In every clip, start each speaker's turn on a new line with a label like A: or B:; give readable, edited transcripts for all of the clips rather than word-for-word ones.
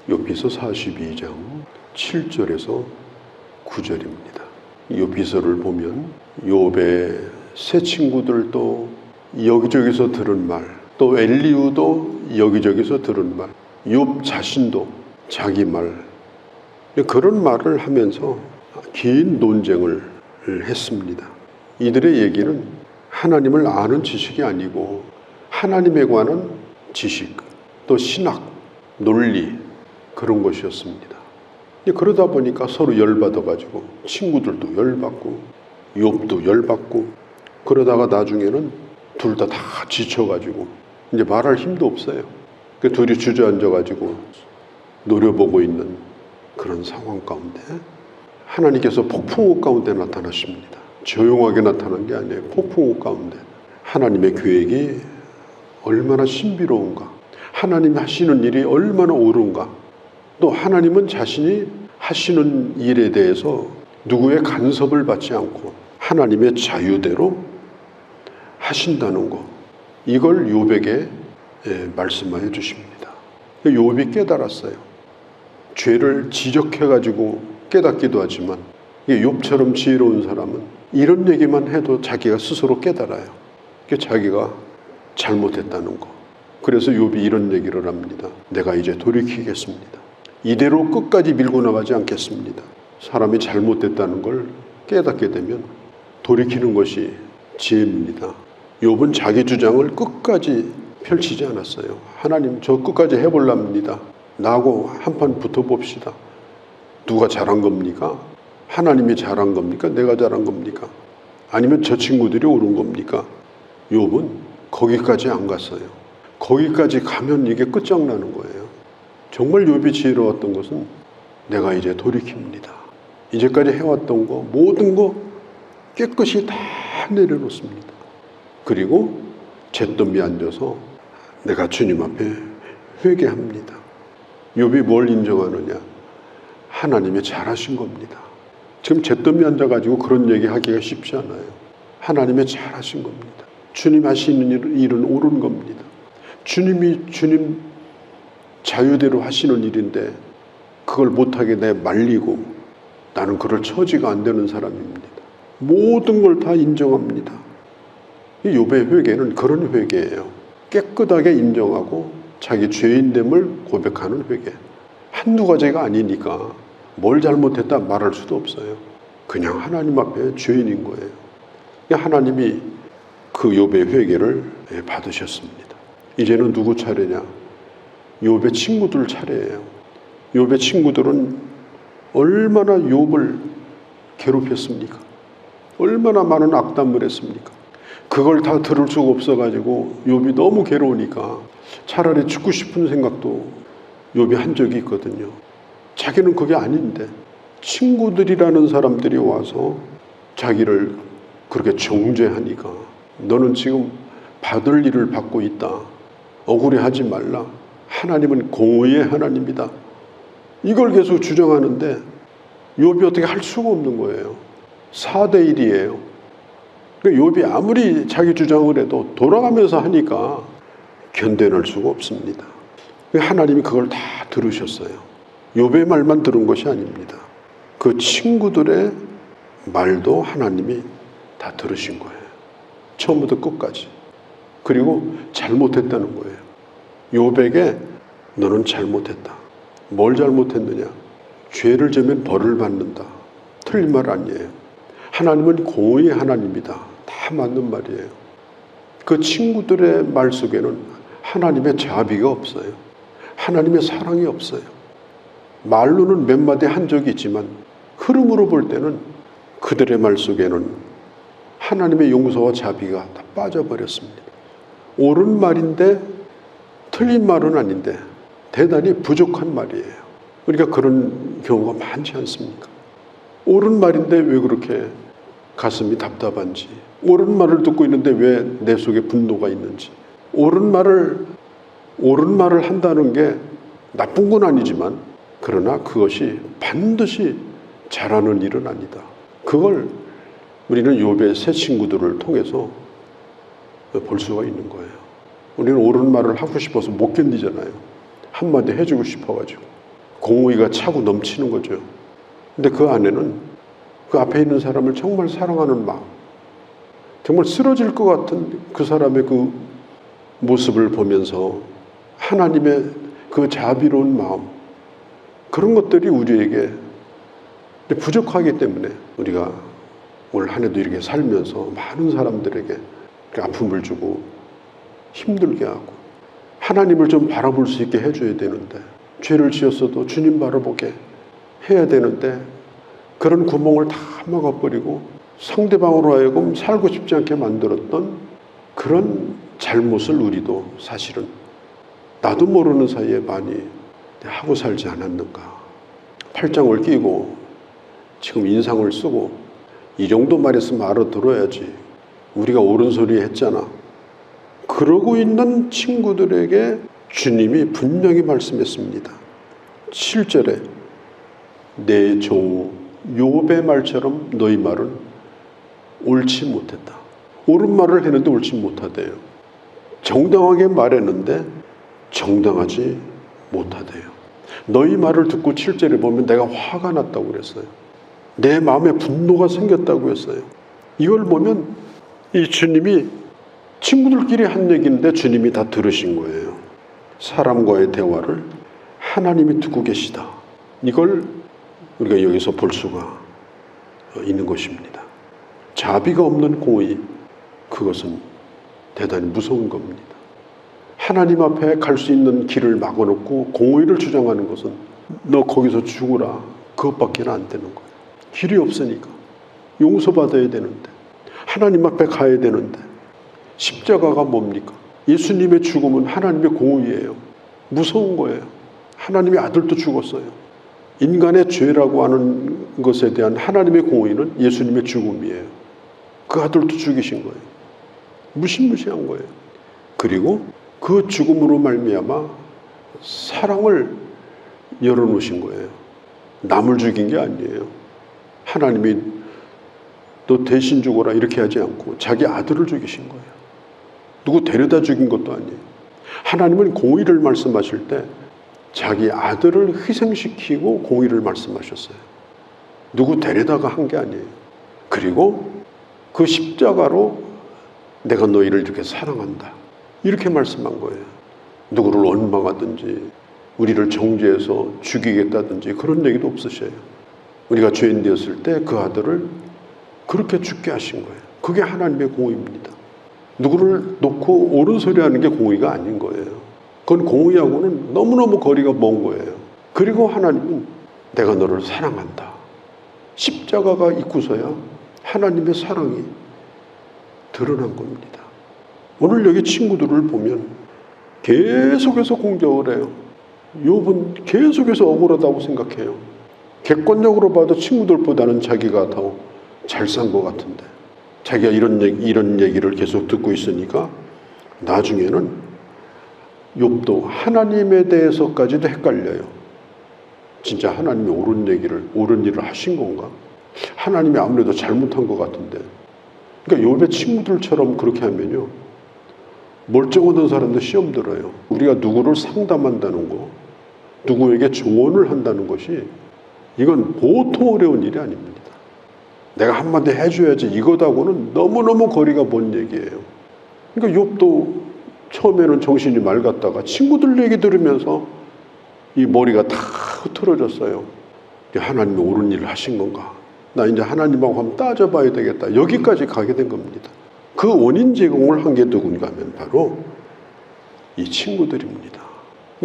A: 욥기서 42장 7절에서 9절입니다. 욥기서를 보면 욥의 새 친구들도 여기저기서 들은 말, 또 엘리후도 여기저기서 들은 말, 욥 자신도 자기 말, 그런 말을 하면서 긴 논쟁을 했습니다. 이들의 얘기는 하나님을 아는 지식이 아니고 하나님에 관한 지식, 또 신학, 논리, 그런 것이었습니다. 그러다 보니까 서로 열받아가지고 친구들도 열받고 욥도 열받고, 그러다가 나중에는 둘 다 지쳐가지고 이제 말할 힘도 없어요. 그 둘이 주저앉아가지고 노려보고 있는 그런 상황 가운데 하나님께서 폭풍우 가운데 나타나십니다. 조용하게 나타난 게 아니에요. 폭풍우 가운데. 하나님의 계획이 얼마나 신비로운가, 하나님이 하시는 일이 얼마나 옳은가, 또 하나님은 자신이 하시는 일에 대해서 누구의 간섭을 받지 않고 하나님의 자유대로 하신다는 것, 이걸 욥에게 말씀하여 주십니다. 욥이 깨달았어요. 죄를 지적해가지고 깨닫기도 하지만 욥처럼 지혜로운 사람은 이런 얘기만 해도 자기가 스스로 깨달아요. 자기가 잘못했다는 것. 그래서 욥이 이런 얘기를 합니다. 내가 이제 돌이키겠습니다. 이대로 끝까지 밀고 나가지 않겠습니다. 사람이 잘못됐다는 걸 깨닫게 되면 돌이키는 것이 지혜입니다. 욥은 자기 주장을 끝까지 펼치지 않았어요. 하나님, 저 끝까지 해볼랍니다. 나하고 한판 붙어봅시다. 누가 잘한 겁니까? 하나님이 잘한 겁니까? 내가 잘한 겁니까? 아니면 저 친구들이 옳은 겁니까? 욥은 거기까지 안 갔어요. 거기까지 가면 이게 끝장나는 거예요. 정말 욥이 지혜로웠던 것은 내가 이제 돌이킵니다. 이제까지 해왔던 거, 모든 거 깨끗이 다 내려놓습니다. 그리고 잿더미에 앉아서 내가 주님 앞에 회개합니다. 욥이 뭘 인정하느냐? 하나님이 잘하신 겁니다. 지금 잿더미에 앉아가지고 그런 얘기하기가 쉽지 않아요. 하나님이 잘하신 겁니다. 주님 하시는 일은 옳은 겁니다. 주님 자유대로 하시는 일인데 그걸 못하게 내 말리고 나는 그럴 처지가 안 되는 사람입니다. 모든 걸 다 인정합니다. 이 욥의 회개는 그런 회개예요. 깨끗하게 인정하고 자기 죄인됨을 고백하는 회개. 한두 가지가 아니니까 뭘 잘못했다 말할 수도 없어요. 그냥 하나님 앞에 죄인인 거예요. 하나님이 그 욥의 회개를 받으셨습니다. 이제는 누구 차례냐? 욥의 친구들 차례예요. 욥의 친구들은 얼마나 욥을 괴롭혔습니까? 얼마나 많은 악담을 했습니까? 그걸 다 들을 수가 없어가지고 욥이 너무 괴로우니까 차라리 죽고 싶은 생각도 욥이 한 적이 있거든요. 자기는 그게 아닌데 친구들이라는 사람들이 와서 자기를 그렇게 정죄하니까 너는 지금 받을 일을 받고 있다. 억울해하지 말라. 하나님은 공의의 하나님이다. 이걸 계속 주장하는데 욥이 어떻게 할 수가 없는 거예요. 4대 1이에요. 욥이 아무리 자기 주장을 해도 돌아가면서 하니까 견뎌낼 수가 없습니다. 하나님이 그걸 다 들으셨어요. 욥의 말만 들은 것이 아닙니다. 그 친구들의 말도 하나님이 다 들으신 거예요. 처음부터 끝까지. 그리고 잘못했다는 거예요. 욥에게 너는 잘못했다. 뭘 잘못했느냐? 죄를 지으면 벌을 받는다. 틀린 말 아니에요. 하나님은 공의의 하나님이다. 다 맞는 말이에요. 그 친구들의 말 속에는 하나님의 자비가 없어요. 하나님의 사랑이 없어요. 말로는 몇 마디 한 적이 있지만 흐름으로 볼 때는 그들의 말 속에는 하나님의 용서와 자비가 다 빠져버렸습니다. 옳은 말인데 틀린 말은 아닌데 대단히 부족한 말이에요. 그러니까 그런 경우가 많지 않습니까? 옳은 말인데 왜 그렇게 가슴이 답답한지, 옳은 말을 듣고 있는데 왜 내 속에 분노가 있는지, 옳은 말을 한다는 게 나쁜 건 아니지만 그러나 그것이 반드시 잘하는 일은 아니다. 그걸 우리는 욥의 새 친구들을 통해서 볼 수가 있는 거예요. 우리는 옳은 말을 하고 싶어서 못 견디잖아요. 한마디 해주고 싶어가지고. 공의가 차고 넘치는 거죠. 근데 그 안에는 그 앞에 있는 사람을 정말 사랑하는 마음, 정말 쓰러질 것 같은 그 사람의 그 모습을 보면서 하나님의 그 자비로운 마음, 그런 것들이 우리에게 부족하기 때문에 우리가 올 한 해도 이렇게 살면서 많은 사람들에게 아픔을 주고 힘들게 하고 하나님을 좀 바라볼 수 있게 해줘야 되는데, 죄를 지었어도 주님 바라보게 해야 되는데 그런 구멍을 다 막아버리고 상대방으로 하여금 살고 싶지 않게 만들었던 그런 잘못을 우리도 사실은 나도 모르는 사이에 많이 하고 살지 않았는가. 팔짱을 끼고 지금 인상을 쓰고 이 정도 말했으면 알아들어야지, 우리가 옳은 소리 했잖아, 그러고 있는 친구들에게 주님이 분명히 말씀했습니다. 7절에 내 종 욥의 말처럼 너희 말은 옳지 못했다. 옳은 말을 했는데 옳지 못하대요. 정당하게 말했는데 정당하지 못하대요. 너희 말을 듣고 7절에 보면 내가 화가 났다고 그랬어요. 내 마음에 분노가 생겼다고 했어요. 이걸 보면 이 주님이 친구들끼리 한 얘기인데 주님이 다 들으신 거예요. 사람과의 대화를 하나님이 듣고 계시다. 이걸 우리가 여기서 볼 수가 있는 것입니다. 자비가 없는 공의, 그것은 대단히 무서운 겁니다. 하나님 앞에 갈 수 있는 길을 막아놓고 공의를 주장하는 것은 너 거기서 죽으라, 그것밖에 안 되는 거예요. 길이 없으니까 용서받아야 되는데, 하나님 앞에 가야 되는데. 십자가가 뭡니까? 예수님의 죽음은 하나님의 공의예요. 무서운 거예요. 하나님의 아들도 죽었어요. 인간의 죄라고 하는 것에 대한 하나님의 공의는 예수님의 죽음이에요. 그 아들도 죽이신 거예요. 무시무시한 거예요. 그리고 그 죽음으로 말미암아 사랑을 열어놓으신 거예요. 남을 죽인 게 아니에요. 하나님이 너 대신 죽어라 이렇게 하지 않고 자기 아들을 죽이신 거예요. 누구 데려다 죽인 것도 아니에요. 하나님은 공의를 말씀하실 때 자기 아들을 희생시키고 공의를 말씀하셨어요. 누구 데려다가 한 게 아니에요. 그리고 그 십자가로 내가 너희를 이렇게 사랑한다, 이렇게 말씀한 거예요. 누구를 원망하든지 우리를 정죄해서 죽이겠다든지 그런 얘기도 없으셔요. 우리가 죄인 되었을 때 그 아들을 그렇게 죽게 하신 거예요. 그게 하나님의 공의입니다. 누구를 놓고 옳은 소리 하는 게 공의가 아닌 거예요. 그건 공의하고는 너무너무 거리가 먼 거예요. 그리고 하나님은 내가 너를 사랑한다. 십자가가 있고서야 하나님의 사랑이 드러난 겁니다. 오늘 여기 친구들을 보면 계속해서 공격을 해요. 욥은 계속해서 억울하다고 생각해요. 객관적으로 봐도 친구들보다는 자기가 더 잘 산 것 같은데, 자기가 이런 얘기를 계속 듣고 있으니까 나중에는 욥도 하나님에 대해서까지도 헷갈려요. 진짜 하나님이 옳은 일을 하신 건가? 하나님이 아무래도 잘못한 것 같은데. 그러니까 욥의 친구들처럼 그렇게 하면요, 멀쩡하던 사람도 시험 들어요. 우리가 누구를 상담한다는 거, 누구에게 조언을 한다는 것이 이건 보통 어려운 일이 아닙니다. 내가 한마디 해줘야지 이거다고는 너무너무 거리가 먼 얘기예요. 그러니까 욥도 처음에는 정신이 맑았다가 친구들 얘기 들으면서 이 머리가 다 흐트러졌어요. 하나님이 옳은 일을 하신 건가? 나 이제 하나님하고 한번 따져봐야 되겠다. 여기까지 가게 된 겁니다. 그 원인 제공을 한 게 누군가 하면 바로 이 친구들입니다.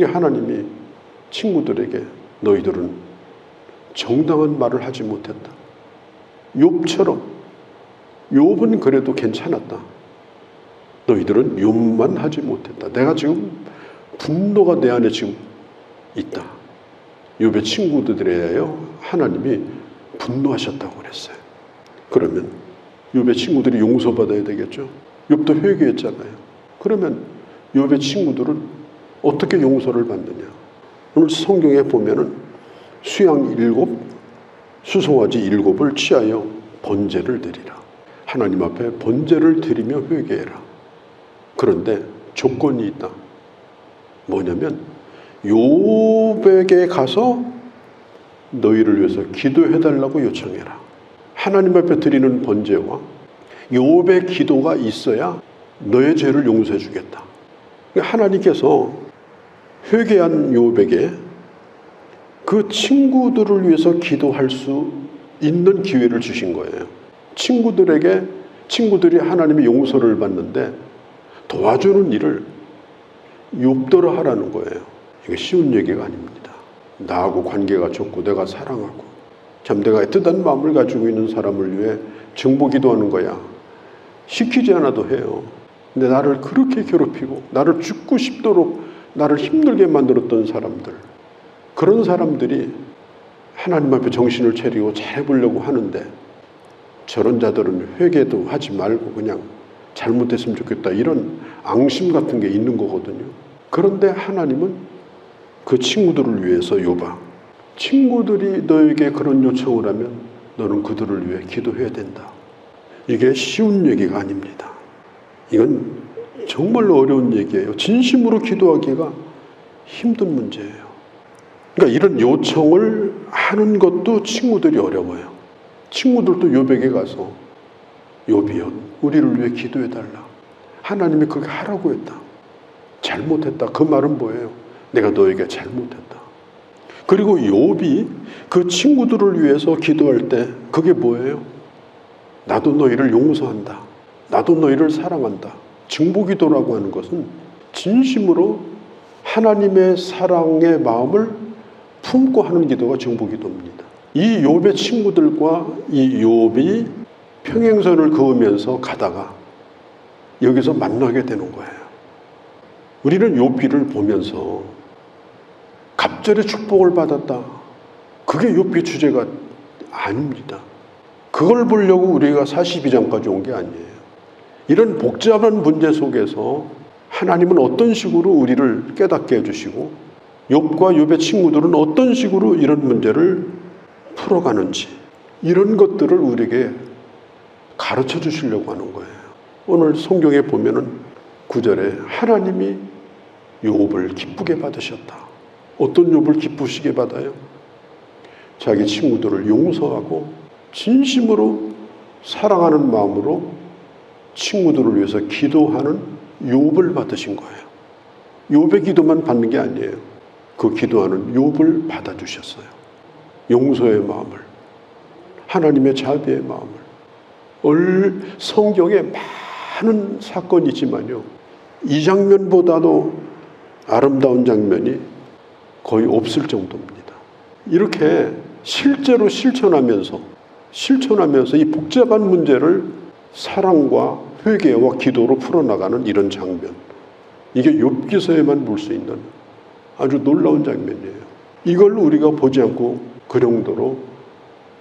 A: 하나님이 친구들에게 너희들은 정당한 말을 하지 못했다. 욥처럼 욥은 그래도 괜찮았다. 너희들은 욥만 하지 못했다. 내가 지금 분노가 내 안에 지금 있다. 욥의 친구들에 대하여 하나님이 분노하셨다고 그랬어요. 그러면 욥의 친구들이 용서받아야 되겠죠. 욥도 회개했잖아요. 그러면 욥의 친구들은 어떻게 용서를 받느냐? 오늘 성경에 보면은 수양 7, 수송아지 7을 취하여 번제를 드리라. 하나님 앞에 번제를 드리며 회개해라. 그런데 조건이 있다. 뭐냐면 욥에게 가서 너희를 위해서 기도해달라고 요청해라. 하나님 앞에 드리는 번제와 욥의 기도가 있어야 너의 죄를 용서해 주겠다. 하나님께서 회개한 욥에게 그 친구들을 위해서 기도할 수 있는 기회를 주신 거예요. 친구들이 하나님의 용서를 받는데 도와주는 일을 욥더러 하라는 거예요. 이게 쉬운 얘기가 아닙니다. 나하고 관계가 좋고 내가 사랑하고 참 내가 애틋한 마음을 가지고 있는 사람을 위해 중보기도하는 거야. 시키지 않아도 해요. 근데 나를 그렇게 괴롭히고 나를 죽고 싶도록 나를 힘들게 만들었던 사람들, 그런 사람들이 하나님 앞에 정신을 차리고 잘해보려고 하는데 저런 자들은 회개도 하지 말고 그냥 잘못했으면 좋겠다, 이런 앙심 같은 게 있는 거거든요. 그런데 하나님은 그 친구들을 위해서 욥아, 친구들이 너에게 그런 요청을 하면 너는 그들을 위해 기도해야 된다. 이게 쉬운 얘기가 아닙니다. 이건 정말로 어려운 얘기예요. 진심으로 기도하기가 힘든 문제예요. 그러니까 이런 요청을 하는 것도 친구들이 어려워요. 친구들도 욥에게 가서 욥이여 우리를 위해 기도해달라. 하나님이 그렇게 하라고 했다. 잘못했다. 그 말은 뭐예요? 내가 너에게 잘못했다. 그리고 욥이 그 친구들을 위해서 기도할 때 그게 뭐예요? 나도 너희를 용서한다. 나도 너희를 사랑한다. 증보기도라고 하는 것은 진심으로 하나님의 사랑의 마음을 품고 하는 기도가 증보기도입니다. 이 욥의 친구들과 이 욥이 평행선을 그으면서 가다가 여기서 만나게 되는 거예요. 우리는 욥기를 보면서 갑절의 축복을 받았다, 그게 욥기 주제가 아닙니다. 그걸 보려고 우리가 42장까지 온 게 아니에요. 이런 복잡한 문제 속에서 하나님은 어떤 식으로 우리를 깨닫게 해주시고 욥과 욥의 친구들은 어떤 식으로 이런 문제를 풀어가는지, 이런 것들을 우리에게 가르쳐 주시려고 하는 거예요. 오늘 성경에 보면은 9절에 하나님이 욥을 기쁘게 받으셨다. 어떤 욥을 기쁘시게 받아요? 자기 친구들을 용서하고 진심으로 사랑하는 마음으로 친구들을 위해서 기도하는 욥을 받으신 거예요. 욥의 기도만 받는 게 아니에요. 그 기도하는 욥을 받아주셨어요. 용서의 마음을, 하나님의 자비의 마음을. 성경에 많은 사건이지만요, 이 장면보다도 아름다운 장면이 거의 없을 정도입니다. 이렇게 실제로 실천하면서 이 복잡한 문제를 사랑과 회개와 기도로 풀어나가는 이런 장면, 이게 욥기서에만 볼 수 있는 아주 놀라운 장면이에요. 이걸 우리가 보지 않고 그 정도로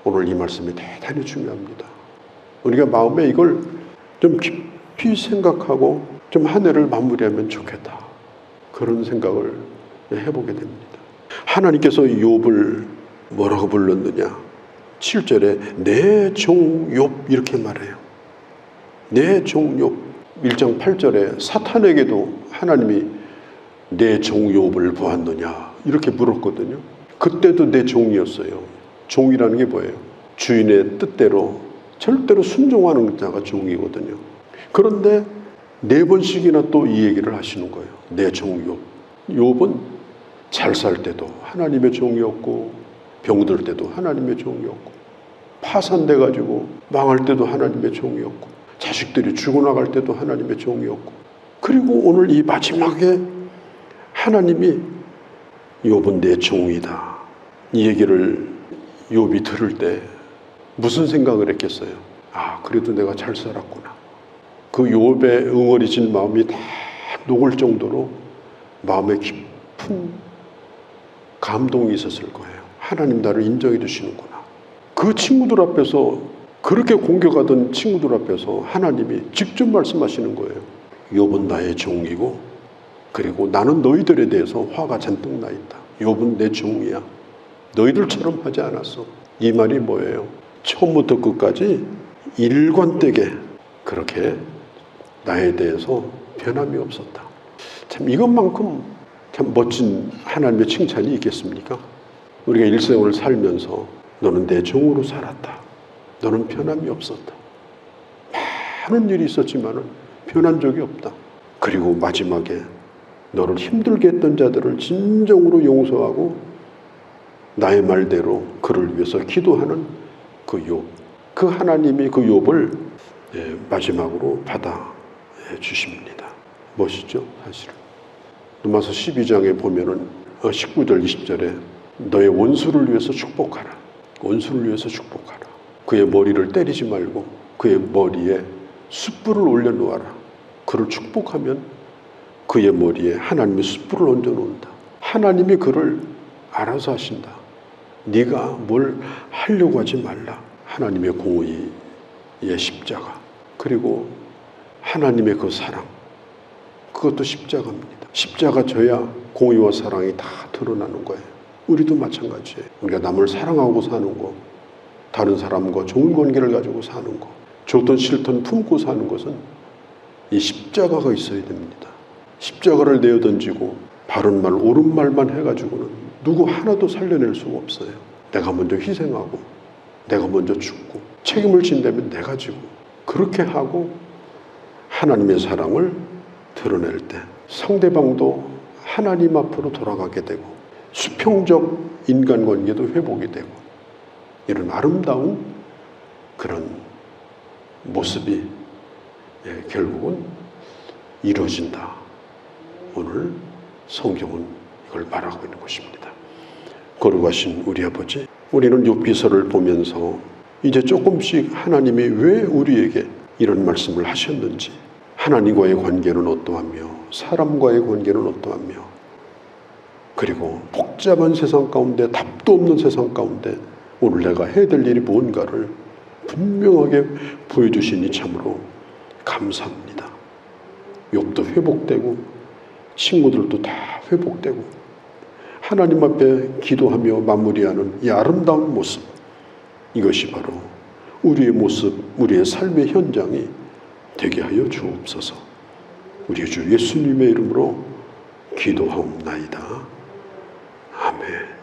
A: 오늘 이 말씀이 대단히 중요합니다. 우리가 마음에 이걸 좀 깊이 생각하고 좀 한 해를 마무리하면 좋겠다, 그런 생각을 해보게 됩니다. 하나님께서 욥을 뭐라고 불렀느냐? 7절에 내 종 욥 이렇게 말해요. 내 종 욥. 1장 8절에 사탄에게도 하나님이 내 종 욥을 보았느냐 이렇게 물었거든요. 그때도 내 종이었어요. 종이라는 게 뭐예요? 주인의 뜻대로 절대로 순종하는 자가 종이거든요. 그런데 4번씩이나 또 이 얘기를 하시는 거예요. 내 종 욥. 욥은 잘 살 때도 하나님의 종이었고 병들 때도 하나님의 종이었고 파산돼 가지고 망할 때도 하나님의 종이었고 자식들이 죽어나갈 때도 하나님의 종이었고, 그리고 오늘 이 마지막에 하나님이 욥은 내 종이다, 이 얘기를 욥이 들을 때 무슨 생각을 했겠어요? 아, 그래도 내가 잘 살았구나. 그 욥의 응어리진 마음이 다 녹을 정도로 마음에 깊은 감동이 있었을 거예요. 하나님 나를 인정해 주시는구나. 그 친구들 앞에서, 그렇게 공격하던 친구들 앞에서 하나님이 직접 말씀하시는 거예요. 욥은 나의 종이고 그리고 나는 너희들에 대해서 화가 잔뜩 나 있다. 욥은 내 종이야. 너희들처럼 하지 않았어. 이 말이 뭐예요? 처음부터 끝까지 일관되게 그렇게 나에 대해서 변함이 없었다. 참 이것만큼 참 멋진 하나님의 칭찬이 있겠습니까? 우리가 일생을 살면서 너는 내 종으로 살았다. 너는 변함이 없었다. 많은 일이 있었지만 변한 적이 없다. 그리고 마지막에 너를 힘들게 했던 자들을 진정으로 용서하고 나의 말대로 그를 위해서 기도하는 그 욥. 그 하나님이 그 욥을 마지막으로 받아 주십니다. 멋있죠, 사실은. 로마서 12장에 보면은 19절 20절에 너의 원수를 위해서 축복하라. 원수를 위해서 축복하라. 그의 머리를 때리지 말고 그의 머리에 숯불을 올려놓아라. 그를 축복하면 그의 머리에 하나님의 숯불을 얹어놓는다. 하나님이 그를 알아서 하신다. 네가 뭘 하려고 하지 말라. 하나님의 공의의 십자가, 그리고 하나님의 그 사랑, 그것도 십자가입니다. 십자가 져야 공의와 사랑이 다 드러나는 거예요. 우리도 마찬가지예요. 우리가 남을 사랑하고 사는 거, 다른 사람과 좋은 관계를 가지고 사는 거, 좋든 싫든 품고 사는 것은 이 십자가가 있어야 됩니다. 십자가를 내어던지고 바른 말, 옳은 말만 해가지고는 누구 하나도 살려낼 수가 없어요. 내가 먼저 희생하고 내가 먼저 죽고 책임을 진다면 내가 지고, 그렇게 하고 하나님의 사랑을 드러낼 때 상대방도 하나님 앞으로 돌아가게 되고 수평적 인간관계도 회복이 되고 이런 아름다운 그런 모습이 결국은 이루어진다. 오늘 성경은 이걸 말하고 있는 것입니다. 거룩하신 우리 아버지, 우리는 욥기서를 보면서 이제 조금씩 하나님이 왜 우리에게 이런 말씀을 하셨는지, 하나님과의 관계는 어떠하며 사람과의 관계는 어떠하며, 그리고 복잡한 세상 가운데, 답도 없는 세상 가운데 오늘 내가 해야 될 일이 뭔가를 분명하게 보여주시니 참으로 감사합니다. 욥도 회복되고 친구들도 다 회복되고 하나님 앞에 기도하며 마무리하는 이 아름다운 모습, 이것이 바로 우리의 모습, 우리의 삶의 현장이 되게 하여 주옵소서. 우리 주 예수님의 이름으로 기도하옵나이다. 아멘.